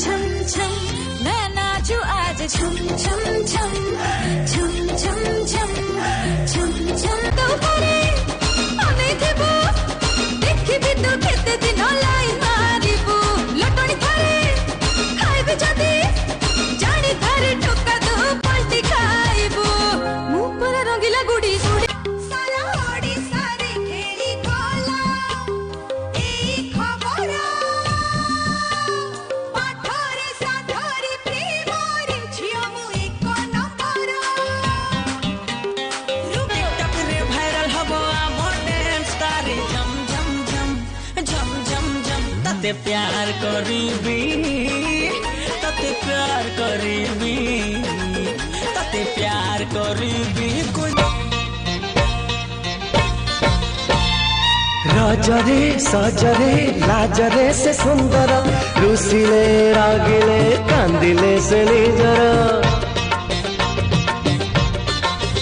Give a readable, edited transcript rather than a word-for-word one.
छम छम मैं नाचू आज छम छम छम छम छम छम छम छम तो करे अने देबो देखि भी तो केते दिन लाई मारिबो लटणी थारे खाइबे जदी जानी थारे ठोका दो पलटी खाइबो मु पर रंगीला गुडी सुडी सारा ओडिसा रे खेली कोला एई खबर पाठरे साधरे प्रेम रे झियो मु एक नंबर टिकटॉक रे भाइरल हबो आमो डांस तारे झम झम झम झम झम झम तते प्यार करीबी तते प्यार करीबी तते प्यार करीबी रजरे सजरे लाजरे से सुंदर रुसिले रागिले कांदिले से निजर